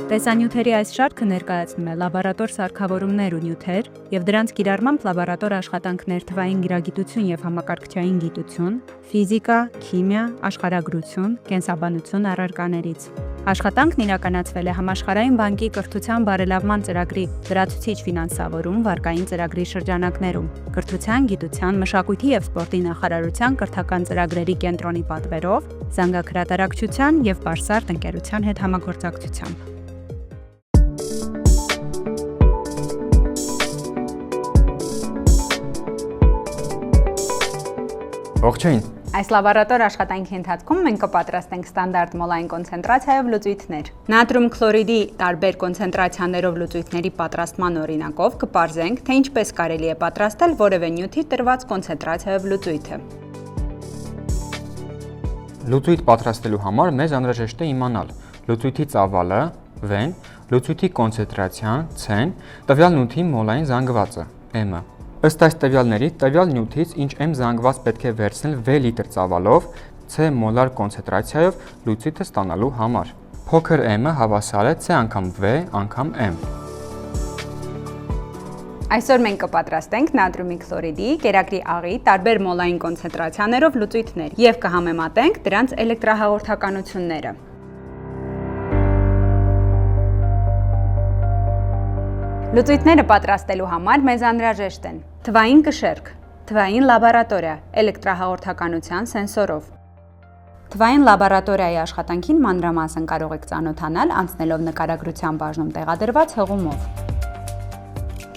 Տեսանյութերի այս շարքը ներկայացնում է լաբորատոր սարքավորումներ ու նյութեր և դրանց կիրառմամբ լաբորատոր աշխատանքներ թվային գիրագիտություն և համակարգչային գիտություն, ֆիզիկա, քիմիա, աշխարհագրություն, կենսաբանություն առարկաներից։ Աշխատանքն իրականացվել է Համաշխարհային բանկի կրթության բարելավման ծրագրի լրացուցիչ ֆինանսավորում վարկային ծրագրի շրջանակներում, Կրթության, գիտության, մշակույթի և սպորտի նախարարության կրթական ծրագրերի կենտրոնի պատվերով, զանգահրատարակչության և Բարսարդ ընկերության հետ համագործակցությամբ։ Ողջույն։ Այս լաբորատոր աշխատանքի ընթացքում մենք կպատրաստենք ստանդարտ մոլային կոնցենտրացիայով լուծույթներ։ Նատրիում քլորիդի տարբեր կոնցենտրացիաներով լուծույթների պատրաստման օրինակով կպարզենք, թե ինչպես կարելի է պատրաստել որևէ նյութի տրված կոնցենտրացիայով լուծույթը։ Լուծույթ պատրաստելու համար մեզ անհրաժեշտ է իմանալ լուծույթի ծավալը V-ն, լուծույթի կոնցենտրացիան C-ն, տվյալ նյութի մոլային զանգվածը M-ը։ Ըստ այս տվյալների, տվյալ նյութից ինչ M զանգված պետք է վերցնել V լիտր ծավալով C մոլար կոնցենտրացիայով լուծույթը ստանալու համար։ Փոքր M-ը հավասար է C անգամ V անգամ M։ Այսօր մենք կպատրաստենք նատրիումի քլորիդի, կերակրի աղի տարբեր մոլային կոնցենտրացիաներով լուծույթներ և կհամեմատենք դրանց էլեկտրահաղորդականությունները։ Լուծույթները պատրաստելու համար մեզ անհրաժեշտ են թվային կշեռք, թվային լաբորատորիա, էլեկտրահաղորդականության սենսորով։ Թվային լաբորատորիայի աշխատանքին մանրամասն կարող եք ծանոթանալ անցնելով նկարագրության բաժնում տեղադրված հղումով։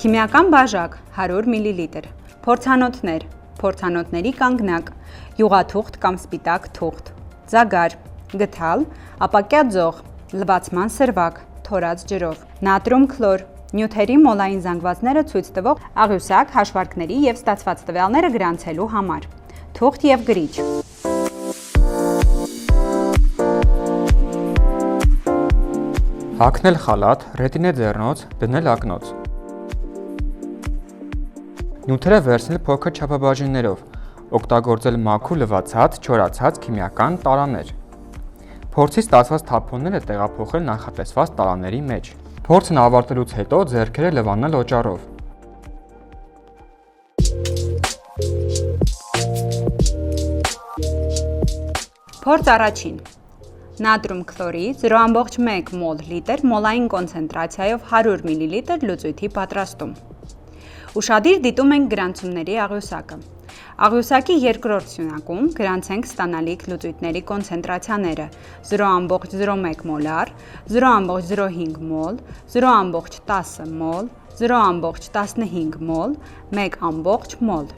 Քիմիական բաժակ 100 մլ, փորձանոթներ, փորձանոթների կանգնակ, յուղաթուղթ կամ սպիտակ թուղթ, ձագար, գդալ, ապակյա ձող, լվացման սրվակ, թորած ջրով, նատրիում քլոր, նյութերի մոլային զանգվածները ցույց տվող աղյուսակ, հաշվարկների և ստացված տվյալները գրանցելու համար, թուղթ և գրիչ։ Հագնել խալաթ, ռետինե ձեռնոց, դնել ակնոց։ Նյութերը վերցնել փոքր չափաբաժիններով, օգտագործել մաքուր լվացած, չորացած քիմիական տարաներ։ Փորձից ստացված թափոնները տեղափոխել նախատեսված տարաների մեջ։ Փորձն ավարտելուց հետո ձեռքերը լվանալ օճառով։ Փորձ առաջին։ Նատրիում քլորի 0,1 մոլ լիտր մոլային կոնցենտրացիայով 100 մլ լուծույթի պատրաստում։ Ուշադիր դիտում ենք գրանցումների աղյուսակը։ Աղյուսակի երկրորդ սյունակում գրանցենք ստանալիք լուծույթների կոնցենտրացիաները 0,01 մոլար, 0,05 մոլ, 0,10 մոլ, 0,15 մոլ, 1 մոլ։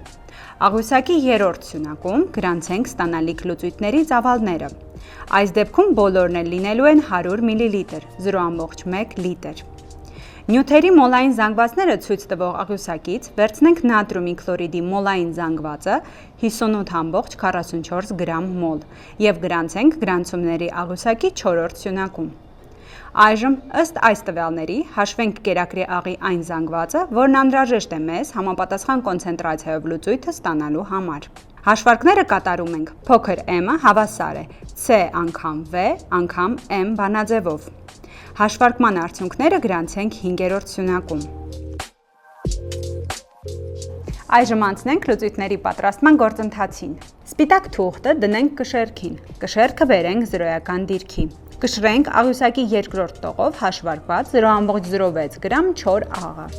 Աղյուսակի երրորդ սյունակում գրանցենք ստանալիք լուծույթների ծավալները։ Այս դեպքում բոլորն էլ լինելու են 100 մլ, 0,1 լիտր։ Նյութերի մոլային զանգվածները ցույց տվող աղյուսակից վերցնենք նատրիումի քլորիդի մոլային զանգվածը 58,44 գրամ մոլ և գրանցենք գրանցումների աղյուսակի չորրորդ սյունակում։ Այժմ ըստ այս տվյալների հաշվենք կերակրի աղի այն զանգվածը, որն անհրաժեշտ է մեզ համապատասխան կոնցենտրացիայով լուծույթը ստանալու համար։ Հաշվարկները կատարում ենք փոքր M-ը հավասար է C անգամ V անգամ M բանաձևով։ Հաշվարկման արդյունքները գրանցենք 5-րդ սյունակում։ Այժմ անցնենք լուծույթների պատրաստման գործընթացին։ Սպիտակ թուղթը դնենք կշեռքին, կշեռքը բերենք զրոյական դիրքի։ Կշռենք աղյուսակի երկրորդ տողով հաշվարկված 0,06 գրամ չոր աղը։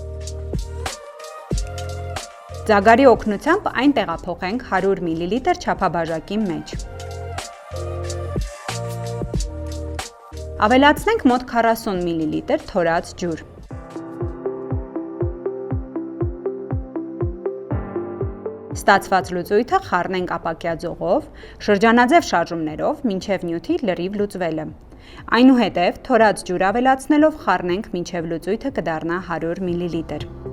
Ձագարի օգնությամբ այն տեղափոխենք 100 մլ չափաբաժակի մեջ։ Ավելացնենք մոտ 40 մլ թորած ջուր։ Ստացված լուծույթը խառնենք ապակյա ձողով, շրջանաձև շարժումներով մինչև նյութի լրիվ լուծվելը։ Այնուհետև թորած ջուր ավելացնելով խառնենք մինչև լուծույթը կդառնա 100 մլ։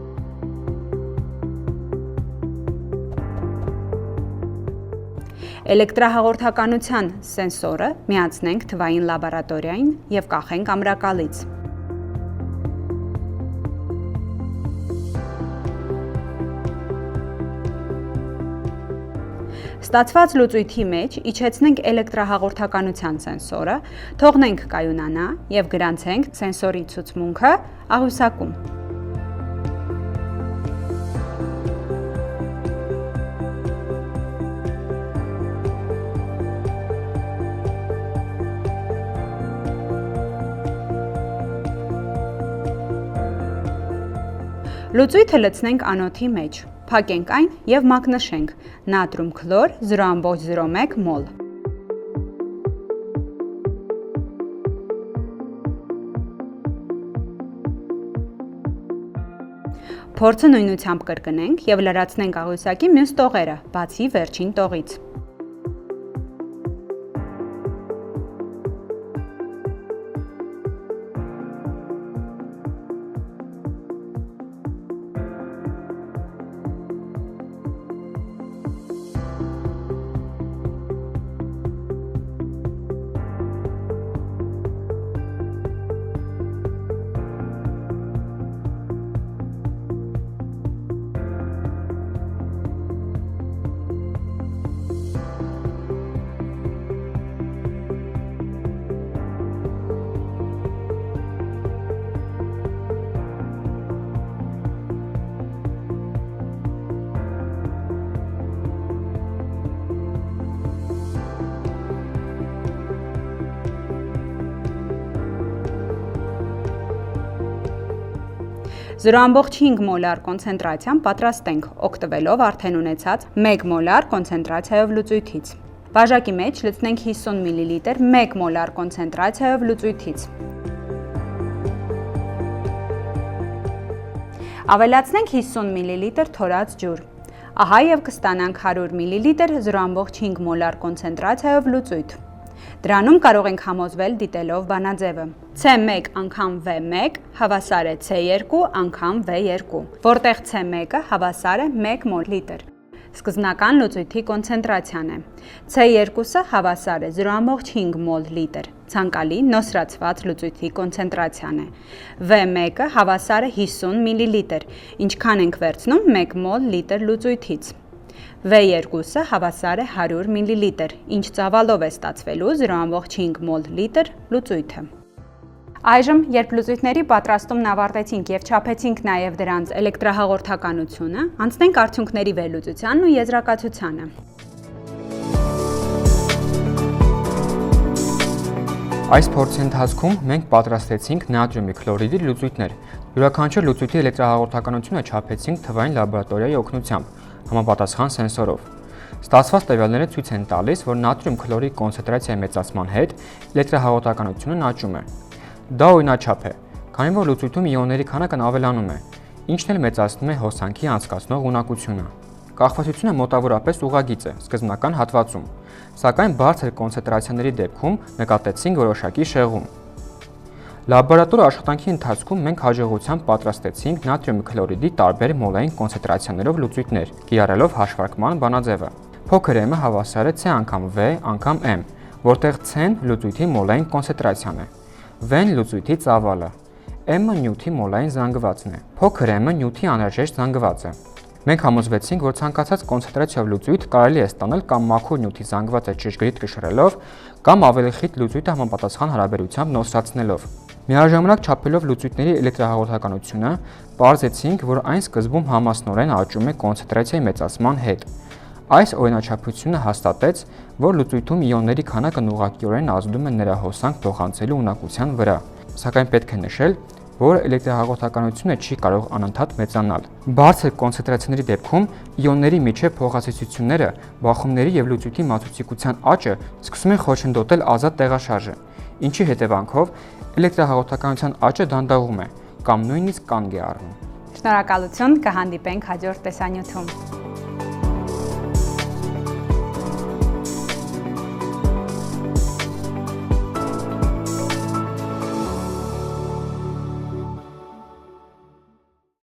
Էլեկտրահաղորդականության սենսորը միացնենք թվային լաբորատորիային և կախենք ամրակալից։ Ստացված լուծույթի մեջ իջեցնենք էլեկտրահաղորդականության սենսորը, թողնենք կայունանա եւ գրանցենք սենսորի ցուցմունքը աղյուսակում։ Լուծույթը լցնենք անոթի մեջ, փակենք այն եւ մակնշենք նատրիում քլոր 0.01 մոլ։ Փորձը նույնությամբ կրկնենք եւ լրացնենք աղյուսակի մյուս տողերը, բացի վերջին տողից։ Զրոամբողջ 5 մոլար կոնցենտրացիան պատրաստենք, օգտվելով արդեն ունեցած 1 մոլար կոնցենտրացիայով լուծույթից։ Բաժակի մեջ լցնենք 50 մլ 1 մոլար կոնցենտրացիայով լուծույթից։ Ավելացնենք 50 մլ թորած ջուր։ Ահա եւ կստանանք 100 մլ 0.5 մոլար կոնցենտրացիայով լուծույթ։ Դրանում կարող ենք համոզվել դիտելով բանաձևը։ C1 անգամ V1 հավասար է C2 անգամ V2, որտեղ C1-ը հավասար է 1 մոլ լիտր։ Սկզբնական լուծույթի կոնցենտրացիան է։ C2-ը հավասար է 0.5 մոլ լիտր, ցանկալի նոսրացված լուծույթի կոնցենտրացիան է։ V1-ը հավասար է 50 մլ, ինչքան ենք վերցնում 1 մոլ լիտր լուծույթից։ V2-ը հավասար է 100 մլ, ինչ ծավալով է ստացվելու 0.5 մոլ լիտր լուծույթը։ Այժմ, երբ լուծույթների պատրաստումն ավարտեցինք եւ չափեցինք նաեւ դրանց էլեկտրահաղորդականությունը, անցնենք արդյունքների վերլուծությանն ու եզրակացությանը։ Այս փորձի ընթացքում մենք պատրաստեցինք նատրիումի քլորիդի լուծույթներ։ Յուրաքանչյուր լուծույթի էլեկտրահաղորդականությունը չափեցինք թվային լաբորատորիայի օգնությամբ, համապատասխան սենսորով։ Ստացված տվյալները ցույց են տալիս, որ նատրիում քլորի կոնցենտրացիայի մեծացման հետ էլեկտրահաղորդականությունն աճում է։ Դա օրինաչափ է, քանի որ լուծույթում իոնների քանակն ավելանում է, ինչն էլ մեծացնում է հոսանքի անցկացնող ունակությունը։ Կախվածությունը մոտավորապես ուղղագիծ է սկզբնական հատվածում, սակայն բարձր կոնցենտրացիաների դեպքում նկատեցինք որոշակի շեղում։ Լաբորատոր աշխատանքի ընթացքում մենք հաջողությամբ պատրաստեցինք նատրիումի քլորիդի տարբեր մոլային կոնցենտրացիաներով լուծույթներ, կիրառելով հաշվարկման բանաձևը։ Փոքր m-ը հավասար է C անգամ V անգամ m, որտեղ C-ն լուծույթի մոլային կոնցենտրացիան է, V-ն լուծույթի ծավալը, m-ը նյութի մոլային զանգվածն է, փոքր m-ը նյութի անհրաժեշտ զանգվածը։ Մենք համոզվեցինք, որ ցանկացած կոնցենտրացիայով լուծույթ կարելի է ստանալ կամ մաքուր նյութի զանգվածը ճշգրիտ կշռելով, կամ ավելի խիտ լուծույթը համապատասխան հարաբերությամբ նոսրացնելով։ Միաժամանակ չափելով լուծույթների էլեկտրահաղորդականությունը, պարզեցինք, որ այն սկզբում համասնորեն աճում է կոնցենտրացիայի մեծացման հետ։ Այս օրինաչափությունը հաստատեց, որ լուծույթում իոնների քանակն ուղղակիորեն ազդում է նրա հոսանք փոխանցելու ունակության վրա, սակայն պետք է նշել, որ էլեկտրահաղորդականությունը չի կարող անընդհատ մեծանալ։ Բարձր կոնցենտրացիաների դեպքում իոնների միջև փոխհասեցությունները, բախումների եւ լուծույթի մածուցիկության աճը սկսում են խոչընդոտել ազատ տեղաշարժը, ինչի հետևանքով էլեկտրահաղորդականության աճը դանդաղում է կամ նույնիսկ կանգ է առնում։ Շնորհակալություն, կհանդիպենք հաջորդ տեսանյութում։